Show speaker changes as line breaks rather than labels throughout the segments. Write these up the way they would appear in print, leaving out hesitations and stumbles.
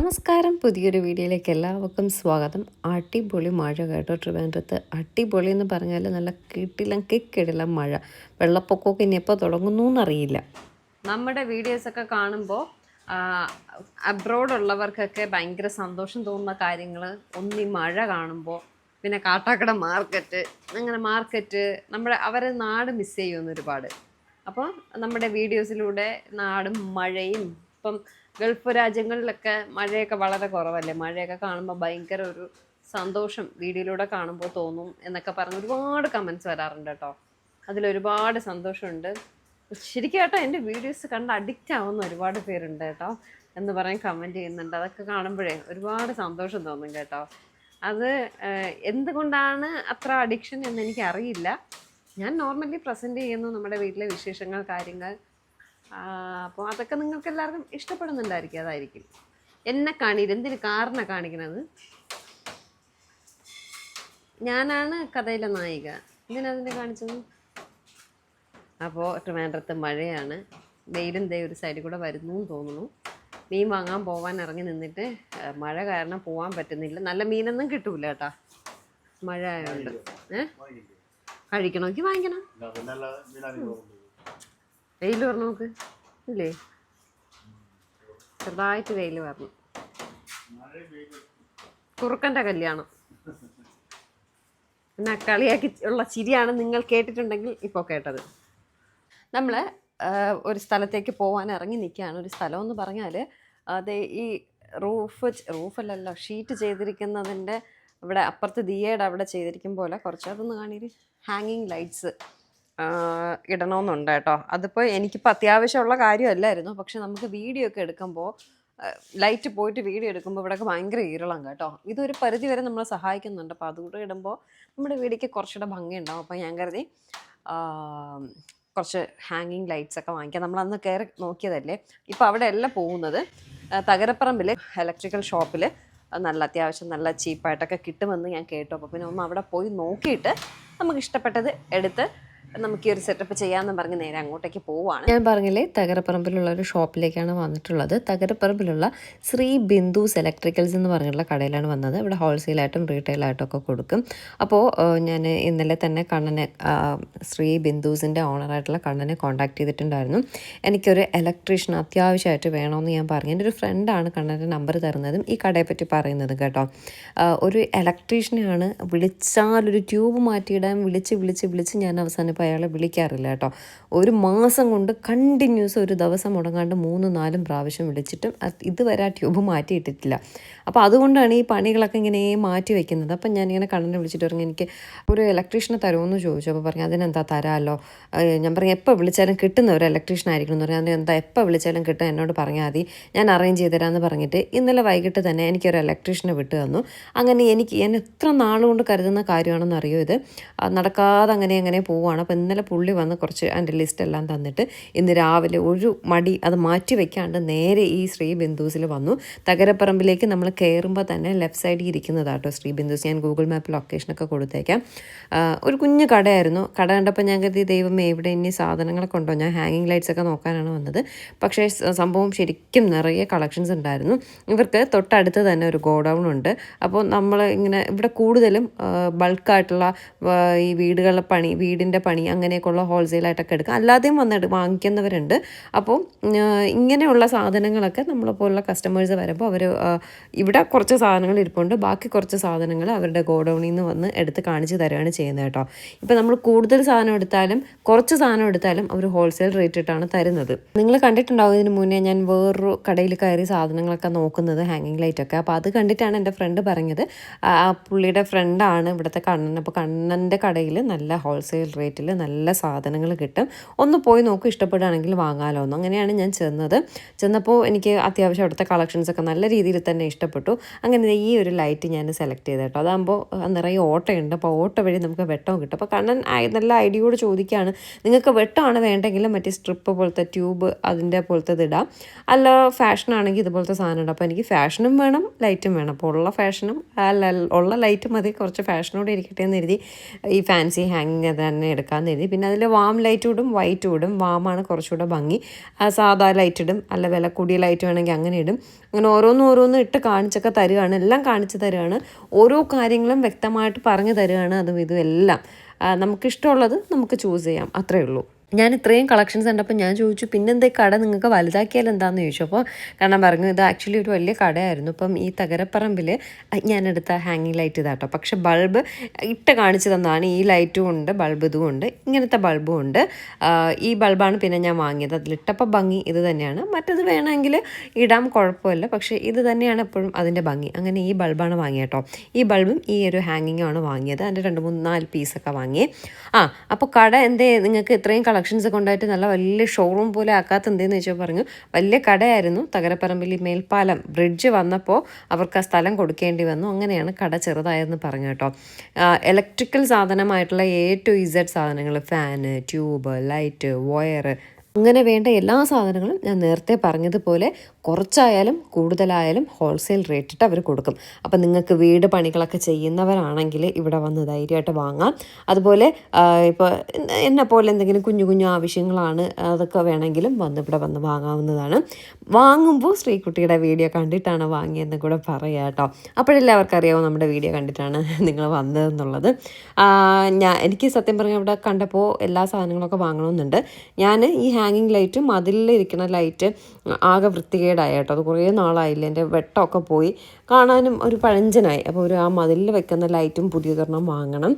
നമസ്കാരം, പുതിയൊരു വീഡിയോയിലേക്ക് എല്ലാവർക്കും സ്വാഗതം. അടിപൊളി മഴ കേട്ടോ ട്രിവാൻഡ്രത്ത്. അടിപൊളി എന്ന് പറഞ്ഞാൽ നല്ല കിട്ടിലും കിക്കിടിലും മഴ. വെള്ളപ്പൊക്കമൊക്കെ ഇനി എപ്പോൾ തുടങ്ങുന്നു എന്നറിയില്ല. നമ്മുടെ വീഡിയോസൊക്കെ കാണുമ്പോൾ അബ്രോഡുള്ളവർക്കൊക്കെ ഭയങ്കര സന്തോഷം തോന്നുന്ന കാര്യങ്ങൾ ഒന്നീ മഴ കാണുമ്പോൾ, പിന്നെ കാട്ടാക്കട മാർക്കറ്റ്, അങ്ങനെ മാർക്കറ്റ് അവരെ നാട് മിസ് ചെയ്യുമെന്ന് ഒരുപാട്. അപ്പോൾ നമ്മുടെ വീഡിയോസിലൂടെ നാടും മഴയും, ഇപ്പം ഗൾഫ് രാജ്യങ്ങളിലൊക്കെ മഴയൊക്കെ വളരെ കുറവല്ലേ, മഴയൊക്കെ കാണുമ്പോൾ ഭയങ്കര ഒരു സന്തോഷം വീഡിയോയിലൂടെ കാണുമ്പോൾ തോന്നും എന്നൊക്കെ പറഞ്ഞ് ഒരുപാട് കമൻറ്റ്സ് വരാറുണ്ട് കേട്ടോ. അതിലൊരുപാട് സന്തോഷമുണ്ട്. ശരിക്കും കേട്ടോ, എൻ്റെ വീഡിയോസ് കണ്ട് അഡിക്റ്റ് ആവുന്ന ഒരുപാട് പേരുണ്ട് കേട്ടോ എന്ന് പറയാൻ കമൻറ്റ് ചെയ്യുന്നുണ്ട്. അതൊക്കെ കാണുമ്പോഴേ ഒരുപാട് സന്തോഷം തോന്നും കേട്ടോ. അത് എന്തുകൊണ്ടാണ് അത്ര അഡിക്ഷൻ എന്ന് എനിക്കറിയില്ല. ഞാൻ നോർമലി പ്രസൻറ്റ് ചെയ്യുന്നു നമ്മുടെ വീട്ടിലെ വിശേഷങ്ങൾ, കാര്യങ്ങൾ. അപ്പോൾ അതൊക്കെ നിങ്ങൾക്ക് എല്ലാവർക്കും ഇഷ്ടപ്പെടുന്നുണ്ടായിരിക്കും. അതായിരിക്കും എന്നെ കാണിയിട്ട് എന്തിന് കാറിനെ കാണിക്കണത്. ഞാനാണ് കഥയിലെ നായിക, എന്തിനതിനെ കാണിച്ചത്. അപ്പോൾ ട്രിവാൻഡ്രത്ത് മഴയാണ്, വെയിലും ദേ ഒരു സൈഡിൽ കൂടെ വരുന്നു എന്ന് തോന്നുന്നു. മീൻ വാങ്ങാൻ പോകാൻ ഇറങ്ങി നിന്നിട്ട് മഴ കാരണം പോകാൻ പറ്റുന്നില്ല. നല്ല മീനൊന്നും കിട്ടൂല കേട്ടോ, മഴ ആയതുകൊണ്ട്. കഴിക്കണമെങ്കിൽ വാങ്ങിക്കണം. വെയിൽ പറഞ്ഞു നോക്ക്, ഇല്ലേ? ചെറുതായിട്ട് വെയിൽ പറഞ്ഞു. കുറുക്കൻ്റെ കല്യാണം പിന്നെ കളിയാക്കി ഉള്ള ചിരിയാണ് നിങ്ങൾ കേട്ടിട്ടുണ്ടെങ്കിൽ ഇപ്പോൾ കേട്ടത്. നമ്മൾ ഒരു സ്ഥലത്തേക്ക് പോകാൻ ഇറങ്ങി നിൽക്കുകയാണ്. ഒരു സ്ഥലം എന്ന് പറഞ്ഞാൽ അത് ഈ റൂഫല്ലല്ലോ, ഷീറ്റ് ചെയ്തിരിക്കുന്നതിൻ്റെ ഇവിടെ അപ്പുറത്ത് ദിയയുടെ അവിടെ ചെയ്തിരിക്കും പോലെ കുറച്ച് അതൊന്ന് കാണിയിട്ട് ഹാങ്ങിങ് ലൈറ്റ്സ് ഇടണമെന്നുണ്ട് കേട്ടോ. അതിപ്പോൾ എനിക്കിപ്പോൾ അത്യാവശ്യമുള്ള കാര്യമല്ലായിരുന്നു, പക്ഷെ നമുക്ക് വീഡിയോ ഒക്കെ എടുക്കുമ്പോൾ ലൈറ്റ് പോയിട്ട് വീഡിയോ എടുക്കുമ്പോൾ ഇവിടെയൊക്കെ ഭയങ്കര ഈറളം കേട്ടോ. ഇതൊരു പരിധി വരെ നമ്മളെ സഹായിക്കുന്നുണ്ട്. അപ്പോൾ അതുകൂടെ ഇടുമ്പോൾ നമ്മുടെ വീഡിയോക്ക് കുറച്ചുകൂടെ ഭംഗിയുണ്ടാവും. അപ്പോൾ ഞാൻ കരുതി കുറച്ച് ഹാങ്ങിങ് ലൈറ്റ്സ് ഒക്കെ വാങ്ങിക്കാം. നമ്മളന്ന് കയറി നോക്കിയതല്ലേ. ഇപ്പോൾ അവിടെ എല്ലാം പോകുന്നത് തകരപ്പറമ്പിൽ ഇലക്ട്രിക്കൽ ഷോപ്പിൽ നല്ല അത്യാവശ്യം നല്ല ചീപ്പായിട്ടൊക്കെ കിട്ടുമെന്ന് ഞാൻ കേട്ടു. അപ്പോൾ പിന്നെ ഒന്ന് അവിടെ പോയി നോക്കിയിട്ട് നമുക്ക് ഇഷ്ടപ്പെട്ടത് എടുത്ത് നമുക്ക് ഈ ഒരു സെറ്റപ്പ് ചെയ്യാമെന്ന് പറഞ്ഞ് നേരെ അങ്ങോട്ടേക്ക് പോവുകയാണ്. ഞാൻ പറഞ്ഞില്ലേ, തകരപ്പറമ്പിലുള്ള ഒരു ഷോപ്പിലേക്കാണ് വന്നിട്ടുള്ളത്. തകരപ്പറമ്പിലുള്ള ശ്രീ ബിന്ദുസ് ഇലക്ട്രിക്കൽസ് എന്ന് പറഞ്ഞിട്ടുള്ള കടയിലാണ് വന്നത്. ഇവിടെ ഹോൾസെയിലായിട്ടും റീറ്റെയിലായിട്ടും ഒക്കെ കൊടുക്കും. അപ്പോൾ ഞാൻ ഇന്നലെ തന്നെ കണ്ണനെ, ശ്രീ ബിന്ദുസിൻ്റെ ഓണറായിട്ടുള്ള കണ്ണനെ കോൺടാക്ട് ചെയ്തിട്ടുണ്ടായിരുന്നു. എനിക്കൊരു ഇലക്ട്രീഷ്യൻ അത്യാവശ്യമായിട്ട് വേണമെന്ന് ഞാൻ പറഞ്ഞു. എൻ്റെ ഒരു ഫ്രണ്ടാണ് കണ്ണൻ്റെ നമ്പർ തരുന്നതും ഈ കടയെ പറ്റി പറയുന്നത് കേട്ടോ. ഒരു ഇലക്ട്രീഷ്യനെയാണ് വിളിച്ചാലൊരു ട്യൂബ് മാറ്റിയിടാൻ വിളിച്ച് ഞാൻ അവസാനം ഇപ്പോൾ അയാളെ വിളിക്കാറില്ല കേട്ടോ. ഒരു മാസം കൊണ്ട് കണ്ടിന്യൂസ് ഒരു ദിവസം മുടങ്ങാണ്ട് 3-4 പ്രാവശ്യം വിളിച്ചിട്ടും ഇതുവരെ ആ ട്യൂബ് മാറ്റിയിട്ടിട്ടില്ല. അപ്പോൾ അതുകൊണ്ടാണ് ഈ പണികളൊക്കെ ഇങ്ങനെ മാറ്റി വയ്ക്കുന്നത്. അപ്പം ഞാനിങ്ങനെ കണ്ണനെ വിളിച്ചിട്ട് പറഞ്ഞു, എനിക്ക് ഒരു ഇലക്ട്രീഷ്യനെ തരുമെന്ന് ചോദിച്ചു. അപ്പോൾ പറഞ്ഞു അതിനെന്താ തരാമല്ലോ. ഞാൻ പറഞ്ഞു എപ്പോൾ വിളിച്ചാലും കിട്ടുന്ന ഒരു ഇലക്ട്രീഷ്യൻ ആയിരിക്കണം എന്ന് പറഞ്ഞു. എന്താ എപ്പോൾ വിളിച്ചാലും കിട്ടും, എന്നോട് പറഞ്ഞാൽ മതി, ഞാൻ അറേഞ്ച് ചെയ്ത് തരാമെന്ന് പറഞ്ഞിട്ട് ഇന്നലെ വൈകിട്ട് തന്നെ എനിക്കൊരു ഇലക്ട്രീഷ്യനെ വിട്ടു തന്നു. അങ്ങനെ ഞാൻ എത്ര നാളുകൊണ്ട് കരുതുന്ന കാര്യമാണെന്ന് അറിയോ ഇത്. നടക്കാതെ അങ്ങനെ പോവുകയാണ്. അപ്പോൾ ഇന്നലെ പുള്ളി വന്ന് കുറച്ച് എൻ്റെ ലിസ്റ്റ് എല്ലാം തന്നിട്ട് ഇന്ന് രാവിലെ ഒരു മടി അത് മാറ്റി വയ്ക്കാണ്ട് നേരെ ഈ ശ്രീ ബിന്ദുസിൽ വന്നു. തകരപ്പറമ്പിലേക്ക് നമ്മൾ കയറുമ്പോൾ തന്നെ ലെഫ്റ്റ് സൈഡിൽ ഇരിക്കുന്നതാട്ടോ ശ്രീ ബിന്ദുസ്. ഞാൻ ഗൂഗിൾ മാപ്പ് ലൊക്കേഷനൊക്കെ കൊടുത്തേക്കാം. ഒരു കുഞ്ഞു കടയായിരുന്നു. കട കണ്ടപ്പോൾ ഞാൻ കരുതി ദൈവമേ ഇവിടെ ഇനി സാധനങ്ങളൊക്കെ ഉണ്ടോ, ഞാൻ ഹാങ്ങിങ് ലൈറ്റ്സ് ഒക്കെ നോക്കാനാണ് വന്നത്. പക്ഷേ സംഭവം ശരിക്കും നിറയെ കളക്ഷൻസ് ഉണ്ടായിരുന്നു. ഇവർക്ക് തൊട്ടടുത്ത് തന്നെ ഒരു ഗോഡൗൺ ഉണ്ട്. അപ്പോൾ നമ്മൾ ഇങ്ങനെ ഇവിടെ കൂടുതലും ബൾക്കായിട്ടുള്ള ഈ വീടിൻ്റെ പണി അങ്ങനെയൊക്കെയുള്ള ഹോൾസെയിലായിട്ടൊക്കെ എടുക്കുക, അല്ലാതെയും വാങ്ങിക്കുന്നവരുണ്ട്. അപ്പോൾ ഇങ്ങനെയുള്ള സാധനങ്ങളൊക്കെ നമ്മളെപ്പോലുള്ള കസ്റ്റമേഴ്സ് വരുമ്പോൾ അവർ ഇവിടെ കുറച്ച് സാധനങ്ങൾ ഇരിപ്പുണ്ട്, ബാക്കി കുറച്ച് സാധനങ്ങൾ അവരുടെ ഗോഡൗണിൽ നിന്ന് വന്ന് എടുത്ത് കാണിച്ച് തരികയാണ് ചെയ്യുന്നത് കേട്ടോ. ഇപ്പോൾ നമ്മൾ കൂടുതൽ സാധനം എടുത്താലും കുറച്ച് സാധനം എടുത്താലും അവർ ഹോൾസെയിൽ റേറ്റ് ഇട്ടാണ് തരുന്നത്. നിങ്ങൾ കണ്ടിട്ടുണ്ടാവും ഇതിന് മുന്നേ ഞാൻ വേറൊരു കടയിൽ കയറി സാധനങ്ങളൊക്കെ നോക്കുന്നത്, ഹാങ്ങിങ് ലൈറ്റൊക്കെ. അപ്പോൾ അത് കണ്ടിട്ടാണ് എൻ്റെ ഫ്രണ്ട് പറഞ്ഞത്, പുള്ളിയുടെ ഫ്രണ്ടാണ് ഇവിടുത്തെ കണ്ണൻ. അപ്പോൾ കണ്ണൻ്റെ കടയിൽ നല്ല ഹോൾസെയിൽ റേറ്റിൽ നല്ല സാധനങ്ങൾ കിട്ടും, ഒന്ന് പോയി നോക്കും, ഇഷ്ടപ്പെടുകയാണെങ്കിൽ വാങ്ങാമല്ലോ എന്ന്. അങ്ങനെയാണ് ഞാൻ ചെന്നപ്പോൾ എനിക്ക് അത്യാവശ്യം അവിടുത്തെ കളക്ഷൻസൊക്കെ നല്ല രീതിയിൽ തന്നെ ഇഷ്ടപ്പെട്ടു. അങ്ങനെ ഈ ഒരു ലൈറ്റ് ഞാൻ സെലക്ട് ചെയ്ത് കേട്ടോ. അതാകുമ്പോൾ നിറയെ ഓട്ടയുണ്ട്, അപ്പോൾ ഓട്ട വഴി നമുക്ക് വെട്ടവും കിട്ടും. അപ്പോൾ കണ്ണൻ നല്ല ഐഡിയയോട് ചോദിക്കുകയാണ്, നിങ്ങൾക്ക് വെട്ടമാണ് വേണ്ടെങ്കിൽ മറ്റേ സ്ട്രിപ്പ് പോലത്തെ ട്യൂബ് അതിൻ്റെ പോലത്തെ ഇടാം, അല്ല ഫാഷനാണെങ്കിൽ ഇതുപോലത്തെ സാധനം ഉണ്ട്. അപ്പോൾ എനിക്ക് ഫാഷനും വേണം ലൈറ്റും വേണം. അപ്പോൾ ഉള്ള ലൈറ്റ് മതി, കുറച്ച് ഫാഷനോടെ ഇരിക്കട്ടെ എന്ന് കരുതി ഈ ഫാൻസി ഹാങ്ങിങ് തന്നെ എടുക്കാം ആക്കാമെന്ന് കരുതി. പിന്നെ അതിൽ വാം ലൈറ്റ് ഇടും, വൈറ്റ് ഇടും. വാമാണ് കുറച്ചുകൂടെ ഭംഗി. സാധാ ലൈറ്റ് ഇടും, അല്ല വില കൂടിയ ലൈറ്റ് വേണമെങ്കിൽ അങ്ങനെ ഇടും. അങ്ങനെ ഓരോന്നും ഇട്ട് കാണിച്ചൊക്കെ തരികയാണ്, എല്ലാം കാണിച്ച് തരികയാണ്. ഓരോ കാര്യങ്ങളും വ്യക്തമായിട്ട് പറഞ്ഞു തരികയാണ്. അതും ഇതും എല്ലാം നമുക്കിഷ്ടമുള്ളത് നമുക്ക് ചൂസ് ചെയ്യാം, അത്രയേ ഉള്ളൂ. ഞാൻ ഇത്രയും കളക്ഷൻസ് കണ്ടപ്പോൾ ഞാൻ ചോദിച്ചു പിന്നെന്താ ഈ കട നിങ്ങൾക്ക് വലുതാക്കിയാൽ എന്താണെന്ന് ചോദിച്ചു. അപ്പോൾ കാരണം പറഞ്ഞു ഇത് ആക്ച്വലി ഒരു വലിയ കടയായിരുന്നു. അപ്പം ഈ തകരപ്പറമ്പിൽ ഞാനെടുത്ത ഹാങ്ങിങ് ലൈറ്റ് ഇതാട്ടോ. പക്ഷെ ബൾബ് ഇട്ട് കാണിച്ചു തന്നതാണ്. ഈ ലൈറ്റും ഉണ്ട്, ബൾബ് ഇതും ഉണ്ട്, ഇങ്ങനത്തെ ബൾബും ഉണ്ട്. ഈ ബൾബാണ് പിന്നെ ഞാൻ വാങ്ങിയത്. അതിലിട്ടപ്പോൾ ഭംഗി ഇത് തന്നെയാണ്. മറ്റത് വേണമെങ്കിൽ ഇടാം, കുഴപ്പമില്ല. പക്ഷേ ഇത് തന്നെയാണ് എപ്പോഴും അതിൻ്റെ ഭംഗി. അങ്ങനെ ഈ ബൾബാണ് വാങ്ങിയത് കേട്ടോ. ഈ ബൾബും ഈ ഒരു ഹാങ്ങിങ്ങുമാണ് വാങ്ങിയത്. അതിൻ്റെ 2-3-4 പീസൊക്കെ വാങ്ങി. അപ്പോൾ കട എന്തേ നിങ്ങൾക്ക് ഇത്രയും കളക്ഷൻസ് കൊണ്ടായിട്ട് നല്ല വലിയ ഷോറൂം പോലെ ആക്കാത്ത എന്തെന്ന് വെച്ചാൽ പറഞ്ഞു വലിയ കടയായിരുന്നു. തകരപ്പറമ്പിൽ മേൽപ്പാലം ബ്രിഡ്ജ് വന്നപ്പോൾ അവർക്ക് ആ സ്ഥലം കൊടുക്കേണ്ടി വന്നു. അങ്ങനെയാണ് കട ചെറുതായെന്ന് പറഞ്ഞു കേട്ടോ. ഇലക്ട്രിക്കൽ സാധനമായിട്ടുള്ള A to Z സാധനങ്ങൾ, ഫാന്, ട്യൂബ്, ലൈറ്റ്, വയർ, അങ്ങനെ വേണ്ട എല്ലാ സാധനങ്ങളും ഞാൻ നേരത്തെ പറഞ്ഞതുപോലെ കുറച്ചായാലും കൂടുതലായാലും ഹോൾസെയിൽ റേറ്റിട്ട് അവർ കൊടുക്കും. അപ്പം നിങ്ങൾക്ക് വീട് പണികളൊക്കെ ചെയ്യുന്നവരാണെങ്കിൽ ഇവിടെ വന്ന് ധൈര്യമായിട്ട് വാങ്ങാം. അതുപോലെ ഇപ്പോൾ എന്നെപ്പോലെ എന്തെങ്കിലും കുഞ്ഞു കുഞ്ഞു ആവശ്യങ്ങളാണ്, അതൊക്കെ വേണമെങ്കിലും ഇവിടെ വന്ന് വാങ്ങാവുന്നതാണ്. വാങ്ങുമ്പോൾ ശ്രീകുട്ടിയുടെ വീഡിയോ കണ്ടിട്ടാണ് വാങ്ങിയതെന്ന് കൂടെ പറയാം കേട്ടോ. അപ്പോഴല്ലേ അവർക്കറിയാമോ നമ്മുടെ വീഡിയോ കണ്ടിട്ടാണ് നിങ്ങൾ വന്നതെന്നുള്ളത്. എനിക്ക് സത്യം പറഞ്ഞാൽ ഇവിടെ കണ്ടപ്പോൾ എല്ലാ സാധനങ്ങളൊക്കെ വാങ്ങണമെന്നുണ്ട്. ഞാൻ ഈ ഹാങ്ങിങ് ലൈറ്റും അതിലിരിക്കുന്ന ലൈറ്റ് ആകെ വൃത്തികേടായി കേട്ടോ. അത് കുറേ നാളായില്ല, എൻ്റെ വെട്ടമൊക്കെ പോയി, കാണാനും ഒരു പഴഞ്ചനായി. അപ്പോൾ ആ മതിലിൽ വെക്കുന്ന ലൈറ്റും പുതിയതൊരെണ്ണം വാങ്ങണം.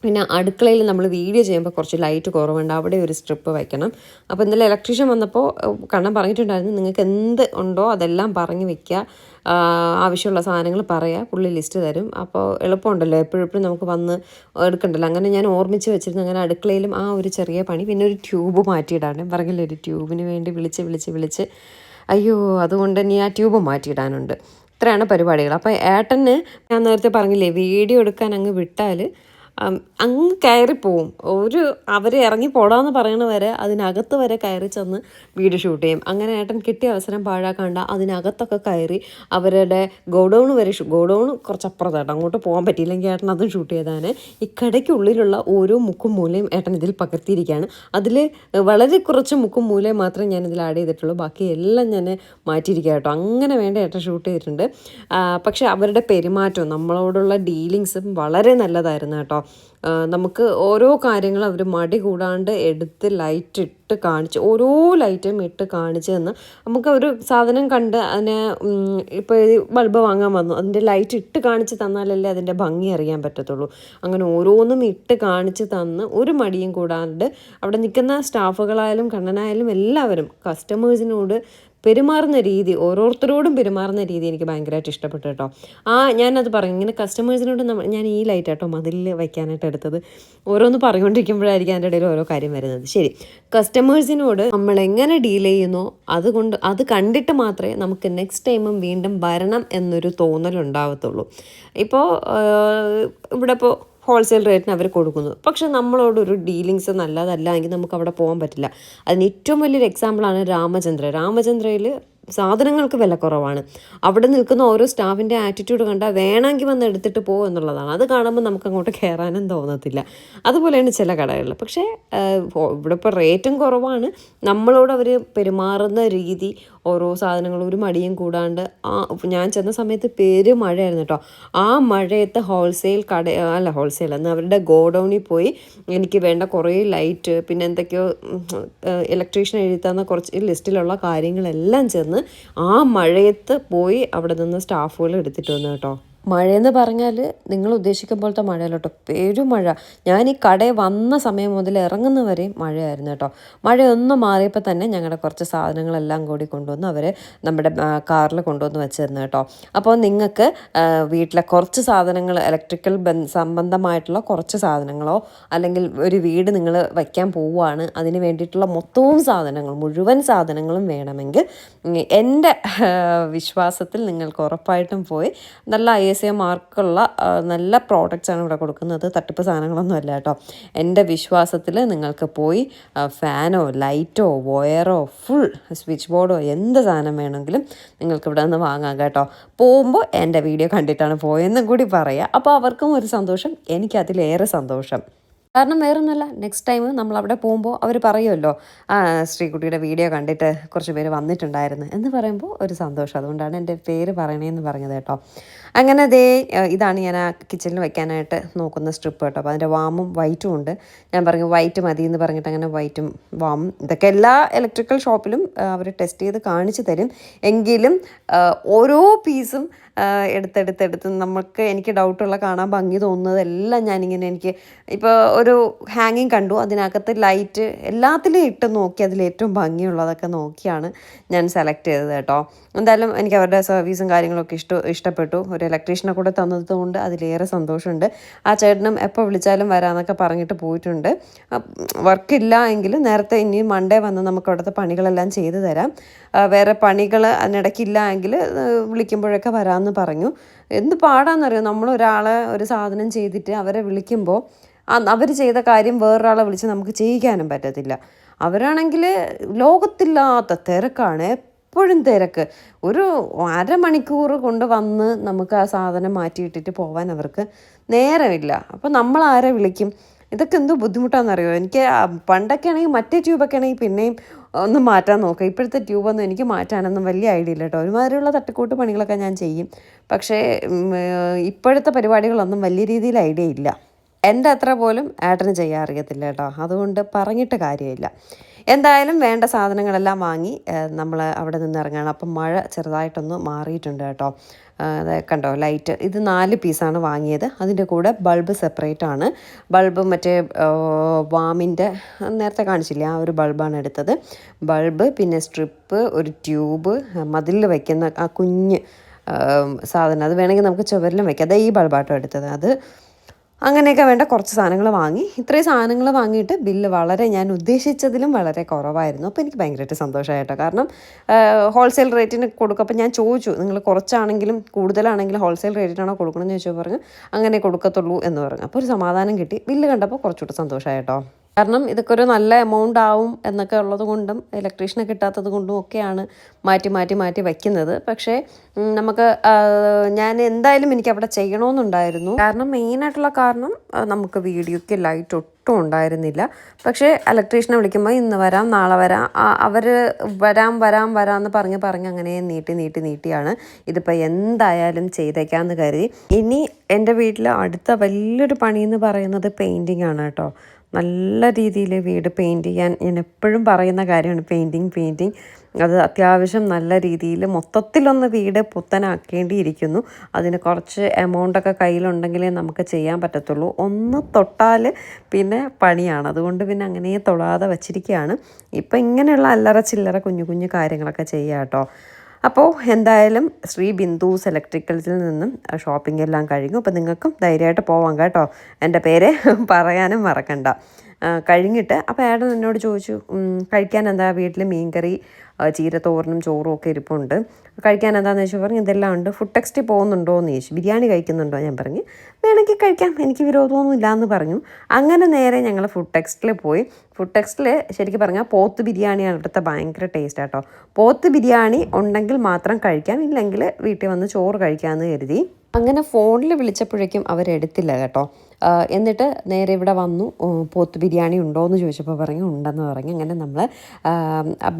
പിന്നെ അടുക്കളയിൽ നമ്മൾ വീഡിയോ ചെയ്യുമ്പോൾ കുറച്ച് ലൈറ്റ് കുറവുണ്ട്, അവിടെ ഒരു സ്ട്രിപ്പ് വയ്ക്കണം. അപ്പോൾ ഇന്നലെ ഇലക്ട്രീഷ്യൻ വന്നപ്പോൾ കണ്ണൻ പറഞ്ഞിട്ടുണ്ടായിരുന്നു നിങ്ങൾക്ക് എന്ത് ഉണ്ടോ അതെല്ലാം പറഞ്ഞ് വെക്കുക, ആവശ്യമുള്ള സാധനങ്ങൾ പറയുക, പുള്ളി ലിസ്റ്റ് തരും. അപ്പോൾ എളുപ്പമുണ്ടല്ലോ, എപ്പോഴും നമുക്ക് വന്ന് എടുക്കണ്ടല്ലോ. അങ്ങനെ ഞാൻ ഓർമ്മിച്ച് വെച്ചിരുന്നു. അങ്ങനെ അടുക്കളയിലും ആ ഒരു ചെറിയ പണി. പിന്നെ ഒരു ട്യൂബ് മാറ്റിയിടാണ്, പറഞ്ഞില്ലേ, ഒരു ട്യൂബിന് വേണ്ടി വിളിച്ച് അയ്യോ, അതുകൊണ്ട് ഇനി ആ ട്യൂബ് മാറ്റിയിടാനുണ്ട്. ഇത്രയാണ് പരിപാടികൾ. അപ്പോൾ ഏട്ടന് ഞാൻ നേരത്തെ പറഞ്ഞില്ലേ വീഡിയോ എടുക്കാൻ അങ്ങ് വിട്ടാൽ അങ്ങ് കയറിപ്പോവും. അവർ ഇറങ്ങി പോടാന്ന് പറയണ വരെ അതിനകത്ത് വരെ കയറി ചെന്ന് വീഡിയോ ഷൂട്ട് ചെയ്യും. അങ്ങനെ ഏട്ടൻ കിട്ടിയ അവസരം പാഴാക്കണ്ട, അതിനകത്തൊക്കെ കയറി അവരുടെ ഗോഡൗൺ വരെ ഗോഡൗൺ കുറച്ചപ്പുറത്തായിട്ട്, അങ്ങോട്ട് പോകാൻ പറ്റിയില്ലെങ്കിൽ ഏട്ടൻ അതും ഷൂട്ട് ചെയ്താണ്. ഈ കടയ്ക്കുള്ളിലുള്ള ഓരോ മുക്കും മൂലയും ഏട്ടൻ ഇതിൽ പകർത്തിയിരിക്കുകയാണ്. അതിൽ വളരെ കുറച്ച് മുക്കും മൂലയും മാത്രമേ ഞാൻ ഇതിൽ ആഡ് ചെയ്തിട്ടുള്ളൂ, ബാക്കി എല്ലാം ഞാൻ മാറ്റിയിരിക്കുക കേട്ടോ. അങ്ങനെ വേണ്ട ഏട്ടൻ ഷൂട്ട് ചെയ്തിട്ടുണ്ട്. പക്ഷെ അവരുടെ പെരുമാറ്റവും നമ്മളോടുള്ള ഡീലിങ്സും വളരെ നല്ലതായിരുന്നു കേട്ടോ. നമുക്ക് ഓരോ കാര്യങ്ങളും അവർ മടി കൂടാണ്ട് എടുത്ത് ലൈറ്റ് ഇട്ട് കാണിച്ച്, ഓരോ ലൈറ്റും ഇട്ട് കാണിച്ച് തന്ന് നമുക്ക് ഒരു സാധനം കണ്ട് അതിനെ ഇപ്പോൾ ബൾബ് വാങ്ങാൻ വന്നു, അതിൻ്റെ ലൈറ്റ് ഇട്ട് കാണിച്ച് തന്നാലല്ലേ അതിൻ്റെ ഭംഗി അറിയാൻ പറ്റത്തുള്ളൂ. അങ്ങനെ ഓരോന്നും ഇട്ട് കാണിച്ച് തന്ന് ഒരു മടിയും കൂടാണ്ട് അവിടെ നിൽക്കുന്ന സ്റ്റാഫുകളായാലും കണ്ണനായാലും എല്ലാവരും കസ്റ്റമേഴ്സിനോട് പെരുമാറുന്ന രീതി, ഓരോരുത്തരോടും പെരുമാറുന്ന രീതി എനിക്ക് ഭയങ്കരമായിട്ട് ഇഷ്ടപ്പെട്ടു കേട്ടോ. ഞാനത് പറയും, ഇങ്ങനെ കസ്റ്റമേഴ്സിനോട് ഞാൻ ഈ ലൈറ്റ് കേട്ടോ മതിലിൽ വയ്ക്കാനായിട്ട് എടുത്തത്. ഓരോന്ന് പറഞ്ഞുകൊണ്ടിരിക്കുമ്പോഴായിരിക്കും അതിൻ്റെ ഇടയിൽ ഓരോ കാര്യം വരുന്നത്. ശരി, കസ്റ്റമേഴ്സിനോട് നമ്മൾ എങ്ങനെ ഡീൽ ചെയ്യുന്നോ അത് കണ്ടിട്ട് മാത്രമേ നമുക്ക് നെക്സ്റ്റ് ടൈമും വീണ്ടും വരണം എന്നൊരു തോന്നലുണ്ടാവത്തുള്ളൂ. ഇപ്പോൾ ഇവിടെ ഹോൾസെയിൽ റേറ്റിന് അവർ കൊടുക്കുന്നു, പക്ഷെ നമ്മളോടൊരു ഡീലിങ്സ് നല്ലതല്ല എങ്കിൽ നമുക്ക് അവിടെ പോകാൻ പറ്റില്ല. അതിന് ഏറ്റവും വലിയൊരു എക്സാമ്പിളാണ് രാമചന്ദ്രയിൽ സാധനങ്ങൾക്ക് വില കുറവാണ്. അവിടെ നിൽക്കുന്ന ഓരോ സ്റ്റാഫിൻ്റെ ആറ്റിറ്റ്യൂഡ് കണ്ടാൽ വേണമെങ്കിൽ വന്ന് എടുത്തിട്ട് പോകും എന്നുള്ളതാണ്. അത് കാണുമ്പോൾ നമുക്ക് അങ്ങോട്ട് കയറാനും തോന്നത്തില്ല. അതുപോലെയാണ് ചില കടകളിൽ. പക്ഷേ ഇവിടെ ഇപ്പോൾ റേറ്റും കുറവാണ്, നമ്മളോട് അവർ പെരുമാറുന്ന രീതി, ഓരോ സാധനങ്ങളും ഒരു മടിയും കൂടാണ്ട്. ഞാൻ ചെന്ന സമയത്ത് മഴയായിരുന്നു കേട്ടോ. ആ മഴയത്ത് ഹോൾസെയിൽ എന്ന് അവരുടെ ഗോഡൗണിൽ പോയി എനിക്ക് വേണ്ട കുറേ ലൈറ്റ്, പിന്നെ എന്തൊക്കെയോ ഇലക്ട്രീഷ്യൻ എഴുതി തന്ന കുറച്ച് ലിസ്റ്റിലുള്ള കാര്യങ്ങളെല്ലാം ചെന്ന് ആ മഴയത്ത് പോയി അവിടെ നിന്ന് സ്റ്റാഫുകൾ എടുത്തിട്ട് വന്നു കേട്ടോ. മഴയെന്ന് പറഞ്ഞാൽ നിങ്ങൾ ഉദ്ദേശിക്കും പോലത്തെ മഴയല്ല കേട്ടോ, പെരുമഴ. ഞാൻ ഈ കടയിൽ വന്ന സമയം മുതൽ ഇറങ്ങുന്നവരെയും മഴയായിരുന്നു കേട്ടോ. മഴയൊന്നും മാറിയപ്പോൾ തന്നെ ഞങ്ങളുടെ കുറച്ച് സാധനങ്ങളെല്ലാം കൂടി കൊണ്ടുവന്ന് അവർ നമ്മുടെ കാറിൽ കൊണ്ടുവന്ന് വെച്ചിരുന്നു കേട്ടോ. അപ്പോൾ നിങ്ങൾക്ക് വീട്ടിലെ കുറച്ച് സാധനങ്ങൾ, ഇലക്ട്രിക്കൽ സംബന്ധമായിട്ടുള്ള കുറച്ച് സാധനങ്ങളോ അല്ലെങ്കിൽ ഒരു വീട് നിങ്ങൾ വയ്ക്കാൻ പോവുകയാണ്, അതിന് വേണ്ടിയിട്ടുള്ള മുഴുവൻ സാധനങ്ങളും വേണമെങ്കിൽ എൻ്റെ വിശ്വാസത്തിൽ നിങ്ങൾക്ക് ഉറപ്പായിട്ടും പോയി നല്ല ISA മാർക്കുള്ള നല്ല പ്രോഡക്റ്റ്സാണ് ഇവിടെ കൊടുക്കുന്നത്. തട്ടിപ്പ് സാധനങ്ങളൊന്നും അല്ല കേട്ടോ. എൻ്റെ വിശ്വാസത്തിൽ നിങ്ങൾക്ക് പോയി ഫാനോ ലൈറ്റോ വയറോ ഫുൾ സ്വിച്ച് ബോർഡോ എന്ത് സാധനം വേണമെങ്കിലും നിങ്ങൾക്ക് ഇവിടെ നിന്ന് വാങ്ങാം കേട്ടോ. പോകുമ്പോൾ എൻ്റെ വീഡിയോ കണ്ടിട്ടാണ് പോയെന്നും കൂടി പറയുക. അപ്പോൾ അവർക്കും ഒരു സന്തോഷം, എനിക്കതിലേറെ സന്തോഷം. കാരണം വേറൊന്നുമല്ല, നെക്സ്റ്റ് ടൈം നമ്മളവിടെ പോകുമ്പോൾ അവർ പറയുമല്ലോ ശ്രീകുട്ടിയുടെ വീഡിയോ കണ്ടിട്ട് കുറച്ച് പേര് വന്നിട്ടുണ്ടായിരുന്നു എന്ന് പറയുമ്പോൾ ഒരു സന്തോഷം. അതുകൊണ്ടാണ് എൻ്റെ പേര് പറയണേന്ന് പറഞ്ഞത് കേട്ടോ. അങ്ങനെ ഇതാണ് ഞാൻ ആ കിച്ചണിൽ വെക്കാനായിട്ട് നോക്കുന്ന സ്ട്രിപ്പ് കേട്ടോ. അപ്പോൾ അതിൻ്റെ വാമും വൈറ്റും ഉണ്ട്. ഞാൻ പറഞ്ഞു വൈറ്റ് മതി എന്ന് പറഞ്ഞിട്ട് അങ്ങനെ വൈറ്റും വാമും ഇതൊക്കെ എല്ലാ ഇലക്ട്രിക്കൽ ഷോപ്പിലും അവർ ടെസ്റ്റ് ചെയ്ത് കാണിച്ചു തരും. എങ്കിലും ഓരോ പീസും എടുത്തെടുത്ത് എനിക്ക് ഡൗട്ടുള്ള കാണാൻ ഭംഗി തോന്നുന്നതെല്ലാം ഞാനിങ്ങനെ എനിക്ക് ഇപ്പോൾ ഒരു ഹാങ്ങിങ് കണ്ടു, അതിനകത്ത് ലൈറ്റ് എല്ലാത്തിലും ഇട്ട് നോക്കി അതിലേറ്റവും ഭംഗിയുള്ളതൊക്കെ നോക്കിയാണ് ഞാൻ സെലക്ട് ചെയ്തത് കേട്ടോ. എന്തായാലും എനിക്ക് അവരുടെ സർവീസും കാര്യങ്ങളൊക്കെ ഇഷ്ടപ്പെട്ടു. ഒരു ഇലക്ട്രീഷ്യനെ കൂടെ തന്നത് കൊണ്ട് അതിലേറെ സന്തോഷമുണ്ട്. ആ ചേട്ടനും എപ്പോൾ വിളിച്ചാലും വരാമെന്നൊക്കെ പറഞ്ഞിട്ട് പോയിട്ടുണ്ട്. വർക്കില്ല എങ്കിൽ നേരത്തെ ഇനി മൺഡേ വന്ന് നമുക്ക് അവിടുത്തെ പണികളെല്ലാം ചെയ്തു തരാം. വേറെ പണികൾ അതിനിടയ്ക്കില്ല എങ്കിൽ വിളിക്കുമ്പോഴൊക്കെ വരാമെന്ന് പറഞ്ഞു. എന്ത് പാടാന്നറിയോ, നമ്മളൊരാളെ ഒരു സാധനം ചെയ്തിട്ട് അവരെ വിളിക്കുമ്പോൾ അവർ ചെയ്ത കാര്യം വേറൊരാളെ വിളിച്ച് നമുക്ക് ചെയ്യിക്കാനും പറ്റത്തില്ല. അവരാണെങ്കിൽ ലോകത്തില്ലാത്ത തിരക്കാണ്, എപ്പോഴും തിരക്ക്. ഒരു അരമണിക്കൂർ കൊണ്ട് വന്ന് നമുക്ക് ആ സാധനം മാറ്റിയിട്ടിട്ട് പോകാൻ അവർക്ക് നേരമില്ല. അപ്പോൾ നമ്മൾ ആരെ വിളിക്കും? ഇതൊക്കെ എന്തോ ബുദ്ധിമുട്ടാണെന്നറിയോ. എനിക്ക് പണ്ടൊക്കെ ആണെങ്കിൽ മറ്റേ ട്യൂബൊക്കെ ആണെങ്കിൽ പിന്നെയും ഒന്ന് മാറ്റാൻ നോക്കാം. ഇപ്പോഴത്തെ ട്യൂബൊന്നും എനിക്ക് മാറ്റാനൊന്നും വലിയ ഐഡിയ ഇല്ല കേട്ടോ. ഒരുമാതിരിയുള്ള തട്ടിക്കൂട്ട് പണികളൊക്കെ ഞാൻ ചെയ്യും. പക്ഷേ ഇപ്പോഴത്തെ പരിപാടികളൊന്നും വലിയ രീതിയിൽ ഐഡിയ ഇല്ല. എൻ്റെ അത്ര പോലും ഏട്ടന് ചെയ്യാൻ അറിയത്തില്ല കേട്ടോ. അതുകൊണ്ട് പറഞ്ഞിട്ട് കാര്യമില്ല. എന്തായാലും വേണ്ട സാധനങ്ങളെല്ലാം വാങ്ങി നമ്മൾ അവിടെ നിന്ന് ഇറങ്ങുകയാണ്. അപ്പം മഴ ചെറുതായിട്ടൊന്ന് മാറിയിട്ടുണ്ട് കേട്ടോ. കണ്ടോ ലൈറ്റ്, ഇത് 4 പീസാണ് വാങ്ങിയത്. അതിൻ്റെ കൂടെ ബൾബ് സെപ്പറേറ്റ് ആണ്. ബൾബ് മറ്റേ വാമിൻ്റെ നേരത്തെ കാണിച്ചില്ലേ, ആ ഒരു ബൾബാണ് എടുത്തത്. ബൾബ്, പിന്നെ സ്ട്രിപ്പ്, ഒരു ട്യൂബ്, മതിലിൽ വയ്ക്കുന്ന ആ കുഞ്ഞ് സാധനം, അത് വേണമെങ്കിൽ നമുക്ക് ചുവരിലും വയ്ക്കാം. അത് ഈ ബൾബാട്ടോ എടുത്തത്. അത് അങ്ങനെയൊക്കെ വേണ്ട കുറച്ച് സാധനങ്ങൾ വാങ്ങി. ഇത്രയും സാധനങ്ങൾ വാങ്ങിയിട്ട് ബില്ല് വളരെ ഞാൻ ഉദ്ദേശിച്ചതിലും വളരെ കുറവായിരുന്നു. അപ്പോൾ എനിക്ക് ഭയങ്കരമായിട്ട് സന്തോഷമായിട്ടോ. കാരണം ഹോൾസെയിൽ റേറ്റിന് കൊടുക്കും. അപ്പോൾ ഞാൻ ചോദിച്ചു, നിങ്ങൾ കുറച്ചാണെങ്കിലും കൂടുതലാണെങ്കിലും ഹോൾസെയിൽ റേറ്റിനാണോ കൊടുക്കണമെന്ന് ചോദിച്ചാൽ പറഞ്ഞു അങ്ങനെ കൊടുക്കത്തുള്ളൂ എന്ന് പറഞ്ഞു. അപ്പോൾ ഒരു സമാധാനം കിട്ടി. ബില്ല് കണ്ടപ്പോൾ കുറച്ചുകൂടി സന്തോഷമായിട്ടോ. കാരണം ഇതൊക്കെ ഒരു നല്ല എമൗണ്ട് ആവും എന്നൊക്കെ ഉള്ളത് കൊണ്ടും ഇലക്ട്രീഷ്യനെ കിട്ടാത്തത് കൊണ്ടും ഒക്കെയാണ് മാറ്റി വയ്ക്കുന്നത്. പക്ഷേ നമുക്ക് ഞാൻ എന്തായാലും എനിക്ക് അവിടെ ചെയ്യണമെന്നുണ്ടായിരുന്നു. കാരണം മെയിനായിട്ടുള്ള കാരണം നമുക്ക് വീഡിയോയ്ക്ക് ലൈറ്റ് ഒട്ടും ഉണ്ടായിരുന്നില്ല. പക്ഷേ ഇലക്ട്രീഷ്യനെ വിളിക്കുമ്പോൾ ഇന്ന് വരാം നാളെ വരാം, അവർ വരാമെന്ന് പറഞ്ഞ് അങ്ങനെ നീട്ടിയാണ് ഇതിപ്പോൾ എന്തായാലും ചെയ്തേക്കാമെന്ന് കരുതി. ഇനി എൻ്റെ വീട്ടിൽ അടുത്ത വലിയൊരു പണിയെന്ന് പറയുന്നത് പെയിൻറ്റിങ് ആണ് കേട്ടോ. നല്ല രീതിയിൽ വീട് പെയിൻറ്റ് ചെയ്യാൻ ഞാൻ എപ്പോഴും പറയുന്ന കാര്യമാണ് പെയിൻറ്റിങ്. അത് അത്യാവശ്യം നല്ല രീതിയിൽ മൊത്തത്തിലൊന്ന് വീട് പുത്തനാക്കേണ്ടിയിരിക്കുന്നു. അതിന് കുറച്ച് എമൗണ്ടൊക്കെ കയ്യിലുണ്ടെങ്കിലേ നമുക്ക് ചെയ്യാൻ പറ്റത്തുള്ളൂ. ഒന്ന് തൊട്ടാൽ പിന്നെ പണിയാണ്. അതുകൊണ്ട് പിന്നെ അങ്ങനെ തൊടാതെ വച്ചിരിക്കുകയാണ്. ഇപ്പം ഇങ്ങനെയുള്ള അല്ലറ ചില്ലറ കുഞ്ഞു കാര്യങ്ങളൊക്കെ ചെയ്യാം കേട്ടോ. അപ്പോൾ എന്തായാലും ശ്രീ ബിന്ദുസ് ഇലക്ട്രിക്കൽസിൽ നിന്നും ഷോപ്പിംഗ് എല്ലാം കഴിഞ്ഞു. അപ്പോൾ നിങ്ങൾക്കും ധൈര്യമായിട്ട് പോവാം കേട്ടോ. എൻ്റെ പേര് പറയാനും മറക്കണ്ട. കഴിഞ്ഞിട്ട് അപ്പോൾ ഏട്ടൻ എന്നോട് ചോദിച്ചു കഴിക്കാൻ എന്താ, വീട്ടിൽ മീൻകറി ചീരത്തോരനും ചോറും ഒക്കെ ഇരിപ്പുണ്ട്, കഴിക്കാൻ എന്താണെന്ന് ചോദിച്ചാൽ പറഞ്ഞു ഇതെല്ലാം ഉണ്ട്. ഫുഡ് ടെക്സ്റ്റിൽ പോകുന്നുണ്ടോ എന്ന് ചോദിച്ചു. ബിരിയാണി കഴിക്കുന്നുണ്ടോ? ഞാൻ പറഞ്ഞു വേണമെങ്കിൽ കഴിക്കാം, എനിക്ക് വിരോധമൊന്നും ഇല്ലയെന്ന് പറഞ്ഞു. അങ്ങനെ നേരെ ഞങ്ങൾ ഫുഡ് ടെക്സ്റ്റിൽ പോയി. ഫുഡ് ടെക്സ്റ്റിൽ ശരിക്കും പറഞ്ഞാൽ പോത്ത് ബിരിയാണിയാണ് ഇവിടുത്തെ ഭയങ്കര ടേസ്റ്റ് കേട്ടോ. പോത്ത് ബിരിയാണി ഉണ്ടെങ്കിൽ മാത്രം കഴിക്കാം, ഇല്ലെങ്കിൽ വീട്ടിൽ വന്ന് ചോറ് കഴിക്കാമെന്ന് കരുതി. അങ്ങനെ ഫോണിൽ വിളിച്ചപ്പോഴേക്കും അവരെടുത്തില്ല കേട്ടോ. എന്നിട്ട് നേരെ ഇവിടെ വന്നു. പോത്ത് ബിരിയാണി ഉണ്ടോ എന്ന് ചോദിച്ചപ്പോൾ പറഞ്ഞു ഉണ്ടെന്ന് പറഞ്ഞു. അങ്ങനെ നമ്മൾ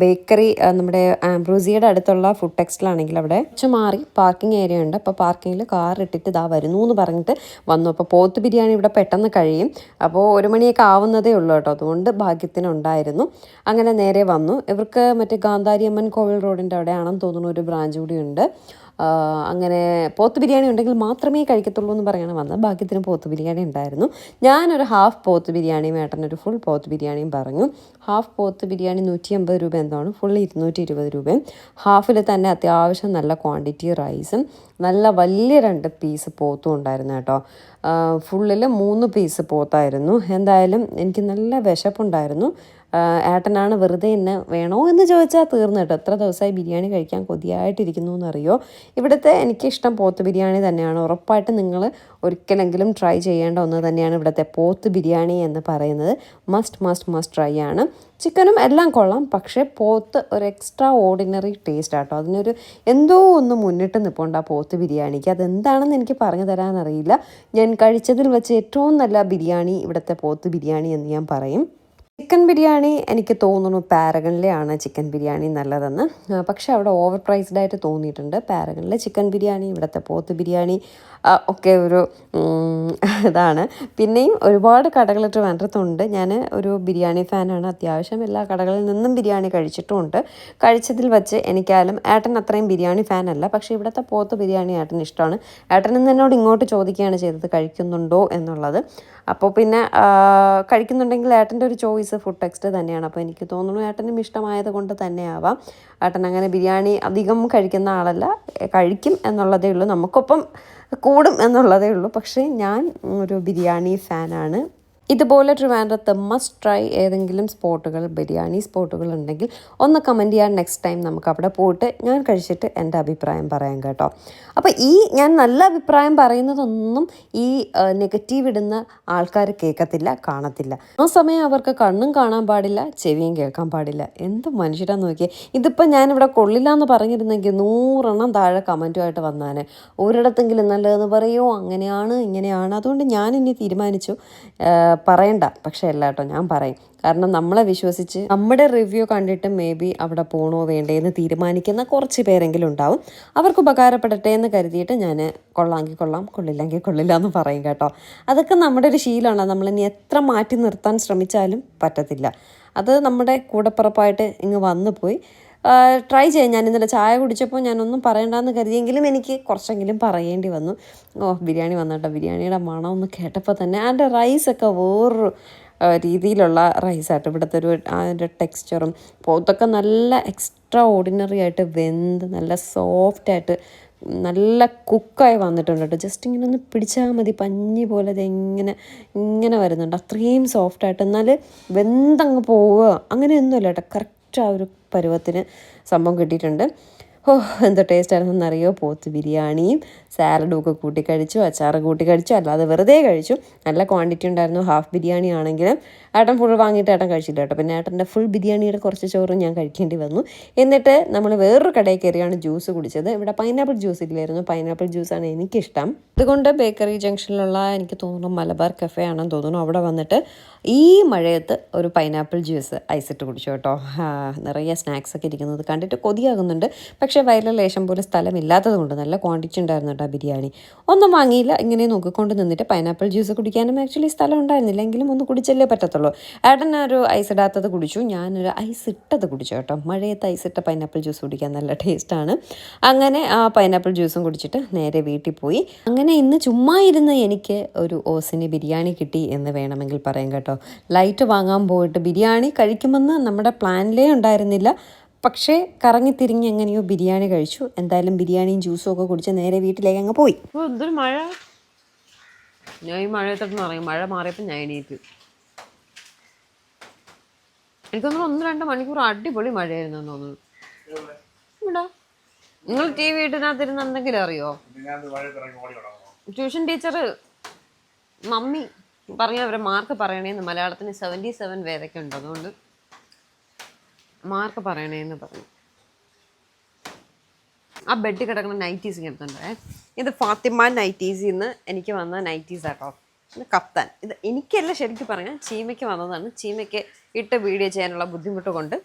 ബേക്കറി നമ്മുടെ ആംബ്രോസിയുടെ അടുത്തുള്ള ഫുഡ് ടെക്സ്റ്റിലാണെങ്കിൽ അവിടെ മാറി പാർക്കിംഗ് ഏരിയ ഉണ്ട്. അപ്പോൾ പാർക്കിങ്ങിൽ കാർ ഇട്ടിട്ട് ഇതാ വരുന്നു എന്ന് പറഞ്ഞിട്ട് വന്നു. അപ്പോൾ പോത്ത് ബിരിയാണി ഇവിടെ പെട്ടെന്ന് കഴിയും. അപ്പോൾ 1 മണിയൊക്കെ ആവുന്നതേ ഉള്ളൂ കേട്ടോ. അതുകൊണ്ട് ഭാഗ്യത്തിനുണ്ടായിരുന്നു. അങ്ങനെ നേരെ വന്നു. ഇവർക്ക് മറ്റേ ഗാന്ധാരിയമ്മൻ കോവിൽ റോഡിൻ്റെ അവിടെയാണെന്ന് തോന്നുന്നു ഒരു ബ്രാഞ്ച് കൂടി ഉണ്ട്. അങ്ങനെ പോത്ത് ബിരിയാണി ഉണ്ടെങ്കിൽ മാത്രമേ കഴിക്കത്തുള്ളൂ എന്ന് പറയാണ് വന്നത്. ഭാഗ്യത്തിന് പോത്ത് ബിരിയാണി ഉണ്ടായിരുന്നു. ഞാനൊരു ഹാഫ് പോത്ത് ബിരിയാണിയും ഏട്ടനൊരു ഫുൾ പോത്ത് ബിരിയാണിയും പറഞ്ഞു. ഹാഫ് പോത്ത് ബിരിയാണി 150 രൂപ എന്താണ്, ഫുൾ 220 രൂപയും. ഹാഫിൽ തന്നെ അത്യാവശ്യം നല്ല ക്വാണ്ടിറ്റി റൈസും നല്ല വലിയ 2 പീസ് പോത്തും ഉണ്ടായിരുന്നു കേട്ടോ. ഫുള്ളിൽ 3 പീസ് പോത്തായിരുന്നു. എന്തായാലും എനിക്ക് നല്ല വിശപ്പുണ്ടായിരുന്നു. ഏട്ടനാണ് വെറുതെ എന്നെ വേണോ എന്ന് ചോദിച്ചാൽ തീർന്നു കേട്ടോ. എത്ര ദിവസമായി ബിരിയാണി കഴിക്കാൻ കൊതിയായിട്ടിരിക്കുന്നു എന്നറിയോ. ഇവിടുത്തെ എനിക്കിഷ്ടം പോത്ത് ബിരിയാണി തന്നെയാണ്. ഉറപ്പായിട്ട് നിങ്ങൾ ഒരിക്കലെങ്കിലും ട്രൈ ചെയ്യേണ്ട ഒന്ന് തന്നെയാണ് ഇവിടുത്തെ പോത്ത് ബിരിയാണി എന്ന് പറയുന്നത്. മസ്റ്റ് ട്രൈ ആണ്. ചിക്കനും എല്ലാം കൊള്ളാം, പക്ഷേ പോത്ത് ഒരു എക്സ്ട്രാ ഓർഡിനറി ടേസ്റ്റ് ആട്ടോ. അതിനൊരു എന്തോ ഒന്ന് മുന്നിട്ട് നിൽപ്പുണ്ട് ആ പോത്ത് ബിരിയാണിക്ക്. അതെന്താണെന്ന് എനിക്ക് പറഞ്ഞു തരാനറിയില്ല. ഞാൻ കഴിച്ചതിൽ വെച്ച് ഏറ്റവും നല്ല ബിരിയാണി ഇവിടുത്തെ പോത്ത് ബിരിയാണി എന്ന് ഞാൻ പറയും. ചിക്കൻ ബിരിയാണി എനിക്ക് തോന്നുന്നു പാരഗണിലെയാണ് ചിക്കൻ ബിരിയാണി നല്ലതെന്ന്. പക്ഷേ അവിടെ ഓവർ പ്രൈസ്ഡ് ആയിട്ട് തോന്നിയിട്ടുണ്ട്. പാരഗണിലെ ചിക്കൻ ബിരിയാണി ഇവിടുത്തെ പോത്ത് ബിരിയാണി ഒക്കെ ഒരു ഇതാണ്. പിന്നെയും ഒരുപാട് കടകൾ ട്രിവാൻഡ്രത്തുണ്ട്. ഞാൻ ഒരു ബിരിയാണി ഫാനാണ്. അത്യാവശ്യം എല്ലാ കടകളിൽ നിന്നും ബിരിയാണി കഴിച്ചിട്ടുമുണ്ട്. കഴിച്ചതിൽ വെച്ച് എനിക്കായാലും ഏട്ടൻ അത്രയും ബിരിയാണി ഫാനല്ല, പക്ഷേ ഇവിടുത്തെ പോത്ത് ബിരിയാണി ഏട്ടന് ഇഷ്ടമാണ്. ഏട്ടൻ ഇന്ന് എന്നോട് ഇങ്ങോട്ട് ചോദിക്കുകയാണ് ചെയ്തത് കഴിക്കുന്നുണ്ടോ എന്നുള്ളത്. അപ്പോൾ പിന്നെ കഴിക്കുന്നുണ്ടെങ്കിൽ ഏട്ടൻ്റെ ഒരു ചോയ്സ് ഫുഡ് ടെക്സ്റ്റ് തന്നെയാണ്. അപ്പോൾ എനിക്ക് തോന്നുന്നു ഏട്ടനും ഇഷ്ടമായത് കൊണ്ട് തന്നെയാവാം. ഏട്ടൻ അങ്ങനെ ബിരിയാണി അധികം കഴിക്കുന്ന ആളല്ല. കഴിക്കും എന്നുള്ളതേ ഉള്ളൂ, നമുക്കൊപ്പം കൂടും എന്നുള്ളതേ ഉള്ളൂ. പക്ഷേ ഞാൻ ഒരു ബിരിയാണി ഫാനാണ്. ഇതുപോലെ ട്രിവാൻഡ്രത്ത് മസ്റ്റ് ട്രൈ ഏതെങ്കിലും സ്പോട്ടുകൾ, ബിരിയാണി സ്പോട്ടുകൾ ഉണ്ടെങ്കിൽ ഒന്ന് കമൻറ്റ് ചെയ്യാൻ. നെക്സ്റ്റ് ടൈം നമുക്ക് അവിടെ പോയിട്ട് ഞാൻ കഴിച്ചിട്ട് എൻ്റെ അഭിപ്രായം പറയാം കേട്ടോ. അപ്പോൾ ഞാൻ നല്ല അഭിപ്രായം പറയുന്നതൊന്നും ഈ നെഗറ്റീവ് ഇടുന്ന ആൾക്കാർ കേൾക്കത്തില്ല, കാണത്തില്ല. ആ സമയം അവർക്ക് കണ്ണും കാണാൻ പാടില്ല, ചെവിയും കേൾക്കാൻ പാടില്ല. എന്ത് മനുഷ്യരാന്ന് നോക്കിയേ. ഇതിപ്പോൾ ഞാനിവിടെ കൊള്ളില്ല എന്ന് പറഞ്ഞിരുന്നെങ്കിൽ 100 എണ്ണം താഴെ കമൻറ്റുമായിട്ട് വന്നാണ്. ഒരിടത്തെങ്കിലും നല്ലതെന്ന് പറയുമോ, അങ്ങനെയാണ് ഇങ്ങനെയാണ്. അതുകൊണ്ട് ഞാനിനി തീരുമാനിച്ചു പറയണ്ട. പക്ഷേ അല്ല കേട്ടോ, ഞാൻ പറയും. കാരണം നമ്മളെ വിശ്വസിച്ച് നമ്മുടെ റിവ്യൂ കണ്ടിട്ട് മേ ബി അവിടെ പോകണോ വേണ്ടേ എന്ന് തീരുമാനിക്കുന്ന കുറച്ച് പേരെങ്കിലും ഉണ്ടാവും. അവർക്ക് ഉപകാരപ്പെടട്ടെ എന്ന് കരുതിയിട്ട് ഞാൻ കൊള്ളാമെങ്കിൽ കൊള്ളാം, കൊള്ളില്ലെങ്കിൽ കൊള്ളില്ല എന്ന് പറയും കേട്ടോ. അതൊക്കെ നമ്മുടെ ഒരു ശീലമാണ്. നമ്മളിനി എത്ര മാറ്റി നിർത്താൻ ശ്രമിച്ചാലും പറ്റത്തില്ല. അത് നമ്മുടെ കൂടപ്പിറപ്പായിട്ട് ഇങ്ങ് വന്നു പോയി. ട്രൈ ചെയ്യാം. ഞാൻ ഇന്നലെ ചായ കുടിച്ചപ്പോൾ ഞാനൊന്നും പറയണ്ടെന്ന് കരുതിയെങ്കിലും എനിക്ക് കുറച്ചെങ്കിലും പറയേണ്ടി വന്നു. ബിരിയാണി വന്നിട്ടോ. ബിരിയാണിയുടെ മണം ഒന്ന് കേട്ടപ്പോൾ തന്നെ അതിൻ്റെ റൈസൊക്കെ വേറൊരു രീതിയിലുള്ള റൈസായിട്ട്. ഇവിടുത്തെ അതിൻ്റെ ടെക്സ്ചറും പോത്തൊക്കെ നല്ല എക്സ്ട്രാ ഓർഡിനറി ആയിട്ട് വെന്ത് നല്ല സോഫ്റ്റായിട്ട് നല്ല കുക്കായി വന്നിട്ടുണ്ട് കേട്ടോ. ജസ്റ്റ് ഇങ്ങനെ ഒന്ന് പിടിച്ചാൽ മതി, പഞ്ഞി പോലെ അത് ഇങ്ങനെ വരുന്നുണ്ട്. അത്രയും സോഫ്റ്റായിട്ട്, എന്നാൽ വെന്തങ്ങ് പോവുക അങ്ങനെയൊന്നുമില്ല കേട്ടോ. കറക്റ്റ് ആ ഒരു പരുവത്തിന് സംഭവം കിട്ടിയിട്ടുണ്ട്. എന്തോ ടേസ്റ്റ് ആയിരുന്നെന്നറിയോ. പോത്ത് ബിരിയാണിയും സാലഡും ഒക്കെ കൂട്ടി കഴിച്ചു, അച്ചാറ് കൂട്ടി കഴിച്ചു, അല്ലാതെ വെറുതെ കഴിച്ചു. നല്ല ക്വാണ്ടിറ്റി ഉണ്ടായിരുന്നു. ഹാഫ് ബിരിയാണി ആണെങ്കിലും ഏട്ടൻ ഫുൾ വാങ്ങിയിട്ട് ഏട്ടൻ കഴിച്ചില്ല കേട്ടോ. പിന്നെ ഏട്ടൻ്റെ ഫുൾ ബിരിയാണിയുടെ കുറച്ച് ചോറും ഞാൻ കഴിക്കേണ്ടി വന്നു. എന്നിട്ട് നമ്മൾ വേറൊരു കടയിൽ കയറിയാണ് ജ്യൂസ് കുടിച്ചത്. ഇവിടെ പൈനാപ്പിൾ ജ്യൂസ് ഇല്ലായിരുന്നു. പൈനാപ്പിൾ ജ്യൂസാണ് എനിക്കിഷ്ടം. അതുകൊണ്ട് ബേക്കറി ജംഗ്ഷനിലുള്ള, എനിക്ക് തോന്നുന്നു മലബാർ കഫേ ആണെന്ന് തോന്നുന്നു, അവിടെ വന്നിട്ട് ഈ മഴയത്ത് ഒരു പൈനാപ്പിൾ ജ്യൂസ് ഐസിട്ട് കുടിച്ചു കേട്ടോ. നിറയെ സ്നാക്സൊക്കെ ഇരിക്കുന്നത് കണ്ടിട്ട് കൊതിയാകുന്നുണ്ട്. പക്ഷേ വയറിൽ ലേശം പോലും സ്ഥലമില്ലാത്തത് കൊണ്ട് നല്ല ക്വാണ്ടിറ്റി ഉണ്ടായിരുന്നു കേട്ടോ ബിരിയാണി. ഒന്നും വാങ്ങിയില്ല, ഇങ്ങനെ നോക്കിക്കൊണ്ട് നിന്നിട്ട്. പൈനാപ്പിൾ ജ്യൂസ് കുടിക്കാനും ആക്ച്വലി സ്ഥലം ഉണ്ടായിരുന്നില്ല, എങ്കിലും ഒന്ന് കുടിച്ചല്ലേ പറ്റത്തുള്ളൂ. ഏട്ടൻ ഒരു ഐസ് ഇടാത്തത് കുടിച്ചു, ഞാനൊരു ഐസ് ഇട്ടത് കുടിച്ചു കേട്ടോ. മഴയത്ത് ഐസ് ഇട്ട പൈനാപ്പിൾ ജ്യൂസ് കുടിക്കാൻ നല്ല ടേസ്റ്റാണ്. അങ്ങനെ ആ പൈനാപ്പിൾ ജ്യൂസും കുടിച്ചിട്ട് നേരെ വീട്ടിൽ പോയി. അങ്ങനെ ഇന്ന് ചുമ്മാ ഇരുന്ന് എനിക്ക് ഒരു ഓസിന് ബിരിയാണി കിട്ടി എന്ന് വേണമെങ്കിൽ പറയാം കേട്ടോ. ലൈറ്റ് വാങ്ങാൻ പോയിട്ട് ബിരിയാണി കഴിക്കുമെന്ന് നമ്മുടെ പ്ലാനിലേ ഉണ്ടായിരുന്നില്ല. പക്ഷേ കറങ്ങിത്തിരിഞ്ഞ് എങ്ങനെയോ ബിരിയാണി കഴിച്ചു. എന്തായാലും ബിരിയാണിയും ജ്യൂസും ഒക്കെ കുടിച്ച് നേരെ വീട്ടിലേക്ക് അങ്ങ് പോയി. എന്തൊരു മഴ! ഞാൻ ഈ മഴയത്തോട്ടൊന്നും അറിയാം. മഴ മാറിയപ്പോൾ ഞാൻ എണീറ്റ്. എനിക്കൊന്നും 1-2 മണിക്കൂർ അടിപൊളി മഴയായിരുന്നു എന്ന് തോന്നുന്നു. ഇവിടെ നിങ്ങൾ ടി വി വീട്ടിനകത്തിരുന്ന് എന്തെങ്കിലും അറിയോ? ട്യൂഷൻ ടീച്ചർ മമ്മി പറഞ്ഞു അവരെ മാർക്ക് പറയണേന്ന്. മലയാളത്തിന് 77 വേദൊക്കെ ഉണ്ട്, അതുകൊണ്ട് മാർക്ക് പറയണേന്ന് പറഞ്ഞു. ആ ബെഡ് കിടക്കുന്ന നൈറ്റീസ് എടുത്തുണ്ടേ. ഇത് ഫാത്തിമ നൈറ്റീസിൽ നിന്ന് എനിക്ക് വന്ന നൈറ്റീസ് ആട്ടോ. ഇത് കപ്താൻ. ഇത് എനിക്കല്ല, ശരിക്കും പറഞ്ഞാൽ ചീമയ്ക്ക് വന്നതാണ്. ചീമയ്ക്ക് ഇട്ട് വീഡിയോ ചെയ്യാനുള്ള ബുദ്ധിമുട്ട് കൊണ്ട്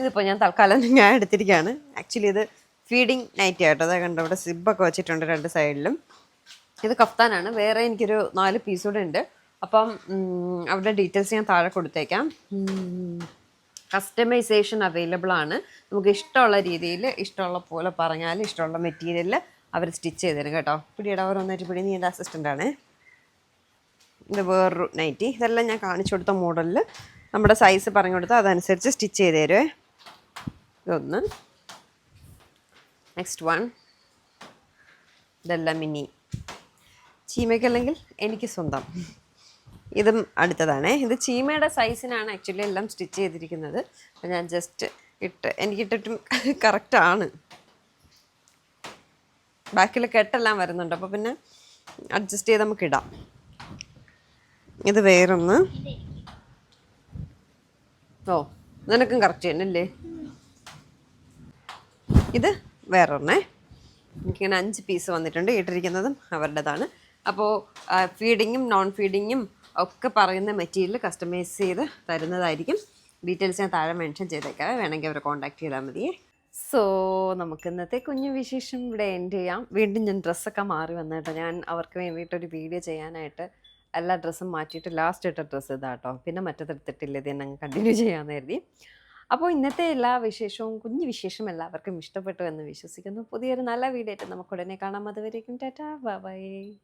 ഇതിപ്പോൾ ഞാൻ തൽക്കാലം ഞാൻ എടുത്തിരിക്കുകയാണ്. ആക്ച്വലി ഇത് ഫീഡിങ് നൈറ്റി ആട്ടോ. അതായത് കണ്ടോ, ഇവിടെ സിബൊക്കെ വെച്ചിട്ടുണ്ട് 2 സൈഡിലും. ഇത് കഫ്താനാണ്. വേറെ എനിക്കൊരു 4 പീസ് കൂടെ ഉണ്ട്. അപ്പം അവരുടെ ഡീറ്റെയിൽസ് ഞാൻ താഴെ കൊടുത്തേക്കാം. കസ്റ്റമൈസേഷൻ അവൈലബിൾ ആണ്. നമുക്ക് ഇഷ്ടമുള്ള രീതിയിൽ ഇഷ്ടമുള്ള പോലെ പറഞ്ഞാൽ ഇഷ്ടമുള്ള മെറ്റീരിയലിൽ അവർ സ്റ്റിച്ച് ചെയ്ത് തരും കേട്ടോ. പിടിയുടെ ഓരോന്നായിട്ട് പിടി. നീ എൻ്റെ അസിസ്റ്റൻ്റാണ്. ഇത് വേറൊരു നൈറ്റി. ഇതെല്ലാം ഞാൻ കാണിച്ചു കൊടുത്ത മോഡലിൽ നമ്മുടെ സൈസ് പറഞ്ഞു കൊടുത്താൽ അതനുസരിച്ച് സ്റ്റിച്ച് ചെയ്ത് തരുമേ. ഇതൊന്ന്. Next one. ഇതെല്ലാം മിനി. ചീമയ്ക്കല്ലെങ്കിൽ എനിക്ക് സ്വന്തം. ഇതും അടുത്തതാണേ. ഇത് ചീമയുടെ സൈസിനാണ് ആക്ച്വലി എല്ലാം സ്റ്റിച്ച് ചെയ്തിരിക്കുന്നത്. അപ്പം ഞാൻ ജസ്റ്റ് എനിക്കിട്ടിട്ടും കറക്റ്റാണ്. ബാക്കിൽ കെട്ടെല്ലാം വരുന്നുണ്ട്, അപ്പോൾ പിന്നെ അഡ്ജസ്റ്റ് ചെയ്ത് നമുക്ക് ഇടാം. ഇത് വേറൊന്ന്. ഓ, നിനക്കും കറക്റ്റ് തന്നെയല്ലേ. ഇത് വേറൊന്നേ. എനിക്കിങ്ങനെ 5 പീസ് വന്നിട്ടുണ്ട്. ഇട്ടിരിക്കുന്നതും അവരുടേതാണ്. അപ്പോൾ ഫീഡിങ്ങും നോൺ ഫീഡിങ്ങും ഒക്കെ പറയുന്ന മെറ്റീരിയൽ കസ്റ്റമൈസ് ചെയ്ത് തരുന്നതായിരിക്കും. ഡീറ്റെയിൽസ് ഞാൻ താഴെ മെൻഷൻ ചെയ്തേക്കാം, വേണമെങ്കിൽ അവരെ കോൺടാക്ട് ചെയ്താൽ മതിയേ. സോ നമുക്ക് ഇന്നത്തെ കുഞ്ഞു വിശേഷം ഇവിടെ എൻഡ് ചെയ്യാം. വീണ്ടും ഞാൻ ഡ്രസ്സൊക്കെ മാറി വന്നിട്ട് ഞാൻ അവർക്ക് വേണ്ടിയിട്ടൊരു വീഡിയോ ചെയ്യാനായിട്ട് എല്ലാ ഡ്രസ്സും മാറ്റിയിട്ട് ലാസ്റ്റ് ഇട്ട ഡ്രസ്സ് ഇതാട്ടോ. പിന്നെ മറ്റെടുത്തിട്ടില്ല, ഇത് തന്നെ കണ്ടിന്യൂ ചെയ്യാമെന്ന് കരുതി. അപ്പോൾ ഇന്നത്തെ എല്ലാ വിശേഷവും കുഞ്ഞു വിശേഷം എല്ലാവർക്കും ഇഷ്ടപ്പെട്ടു എന്ന് വിശ്വസിക്കുന്നു. പുതിയൊരു നല്ല വീഡിയോ ആയിട്ട് നമുക്ക് ഉടനെ കാണാം. അതുവരേക്കും ടാറ്റാ ബൈ.